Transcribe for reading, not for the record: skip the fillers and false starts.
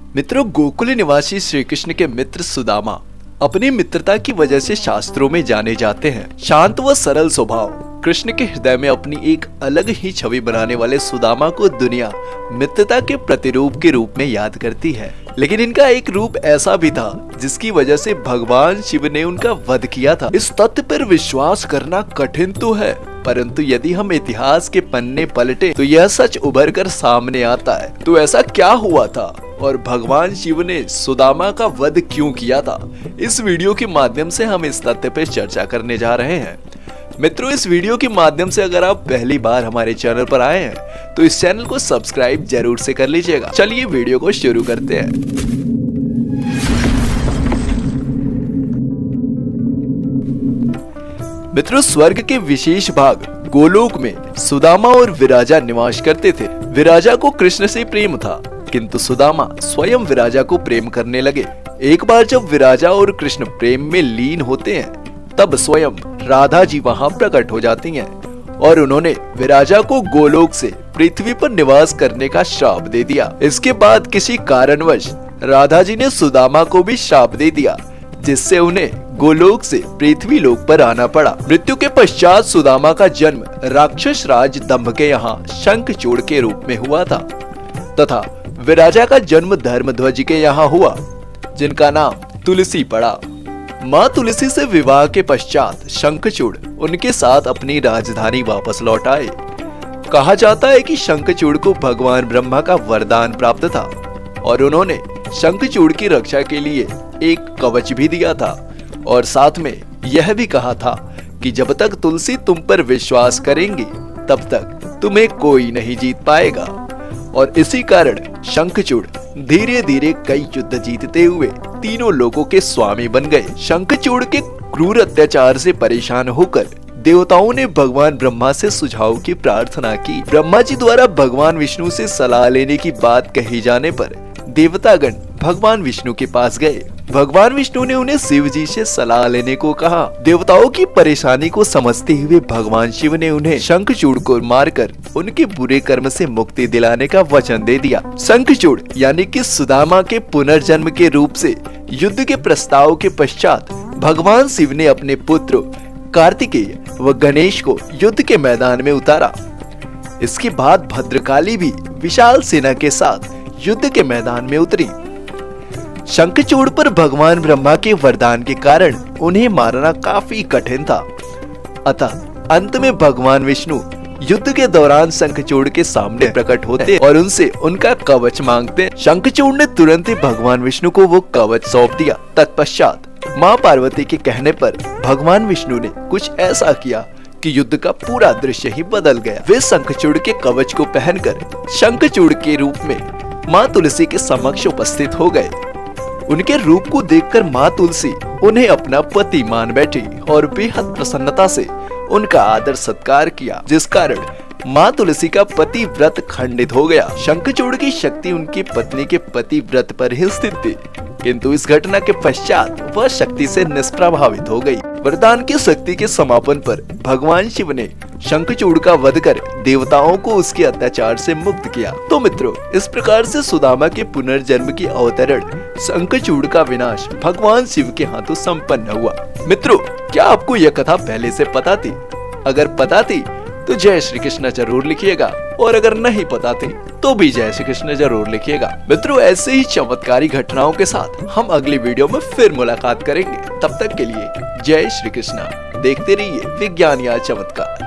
मित्रों, गोकुल निवासी श्री कृष्ण के मित्र सुदामा अपनी मित्रता की वजह से शास्त्रों में जाने जाते हैं। शांत व सरल स्वभाव, कृष्ण के हृदय में अपनी एक अलग ही छवि बनाने वाले सुदामा को दुनिया मित्रता के प्रतिरूप के रूप में याद करती है। लेकिन इनका एक रूप ऐसा भी था जिसकी वजह से भगवान शिव ने उनका वध किया था। इस तथ्य पर विश्वास करना कठिन तो है, परंतु यदि हम इतिहास के पन्ने पलटे तो यह सच उभर कर सामने आता है। तो ऐसा क्या हुआ था और भगवान शिव ने सुदामा का वध क्यों किया था? इस वीडियो के माध्यम से हम इस तथ्य पर चर्चा करने जा रहे हैं। मित्रों, इस वीडियो के माध्यम से अगर आप पहली बार हमारे चैनल पर आए हैं तो इस चैनल को सब्सक्राइब जरूर से कर लीजिएगा। चलिए वीडियो को शुरू करते हैं। मित्रों, स्वर्ग के विशेष भाग गोलोक में सुदामा और विराजा निवास करते थे। विराजा को कृष्ण से प्रेम था, किंतु सुदामा स्वयं विराजा को प्रेम करने लगे। एक बार जब विराजा और कृष्ण प्रेम में लीन होते हैं, तब स्वयं राधा जी वहां प्रकट हो जाती हैं और उन्होंने विराजा को गोलोक से पृथ्वी पर निवास करने का श्राप दे दिया। इसके बाद किसी कारणवश राधा जी ने सुदामा को भी श्राप दे दिया, जिससे उन्हें गोलोक से पृथ्वी लोक पर आना पड़ा। मृत्यु के पश्चात सुदामा का जन्म राक्षस राज दंभ के यहाँ शंखचूड़ के रूप में हुआ था तथा विराजा का जन्म धर्मध्वज के यहाँ हुआ, जिनका नाम तुलसी पड़ा। माँ तुलसी से विवाह के पश्चात शंखचूड़ उनके साथ अपनी राजधानी वापस लौट आए। कहा जाता है कि शंखचूड़ को भगवान ब्रह्मा का वरदान प्राप्त था और उन्होंने शंखचूड़ की रक्षा के लिए एक कवच भी दिया था और साथ में यह भी कहा था कि जब तक तुलसी तुम पर विश्वास करेंगी तब तक तुम्हें कोई नहीं जीत पाएगा। और इसी कारण शंखचूड़ धीरे धीरे कई युद्ध जीतते हुए तीनों लोगों के स्वामी बन गए। शंखचूड़ के क्रूर अत्याचार से परेशान होकर देवताओं ने भगवान ब्रह्मा से सुझाव की प्रार्थना की। ब्रह्मा जी द्वारा भगवान विष्णु से सलाह लेने की बात कही जाने पर देवतागण भगवान विष्णु के पास गए। भगवान विष्णु ने उन्हें शिव जी से सलाह लेने को कहा। देवताओं की परेशानी को समझते हुए भगवान शिव ने उन्हें शंखचूड़ को मारकर उनके बुरे कर्म से मुक्ति दिलाने का वचन दे दिया। शंखचूड़ यानी कि सुदामा के पुनर्जन्म के रूप से युद्ध के प्रस्ताव के पश्चात भगवान शिव ने अपने पुत्र कार्तिकेय व गणेश को युद्ध के मैदान में उतारा। इसके बाद भद्रकाली भी विशाल सेना के साथ युद्ध के मैदान में उतरी। शंखचूड़ पर भगवान ब्रह्मा के वरदान के कारण उन्हें मारना काफी कठिन था। अतः अंत में भगवान विष्णु युद्ध के दौरान शंखचूड़ के सामने प्रकट होते और उनसे उनका कवच मांगते। शंखचूड़ ने तुरंत ही भगवान विष्णु को वो कवच सौंप दिया। तत्पश्चात माँ पार्वती के कहने पर भगवान विष्णु ने कुछ ऐसा किया कि युद्ध का पूरा दृश्य ही बदल गया। वे शंखचूड़ के कवच को पहनकर शंखचूड़ के रूप में माँ तुलसी के समक्ष उपस्थित हो गए। उनके रूप को देखकर माँ तुलसी उन्हें अपना पति मान बैठी और बेहद प्रसन्नता से उनका आदर सत्कार किया, जिस कारण माँ तुलसी का पति व्रत खंडित हो गया। शंखचूड़ की शक्ति उनकी पत्नी के पति व्रत पर ही स्थित थी, किंतु इस घटना के पश्चात वह शक्ति से निष्प्रभावित हो गई। वरदान की शक्ति के समापन पर भगवान शिव ने शंखचूड़ का वध कर देवताओं को उसके अत्याचार से मुक्त किया। तो मित्रों, इस प्रकार से सुदामा के पुनर्जन्म की अवतरण शंखचूड़ का विनाश भगवान शिव के हाथों संपन्न हुआ। मित्रों, क्या आपको यह कथा पहले से पता थी? अगर पता थी तो जय श्री कृष्ण जरूर लिखिएगा और अगर नहीं पता थी तो भी जय श्री कृष्ण जरूर लिखिएगा। मित्रों, ऐसे ही चमत्कारी घटनाओं के साथ हम अगली वीडियो में फिर मुलाकात करेंगे। तब तक के लिए जय श्री कृष्ण। देखते रहिए विज्ञान या चमत्कार।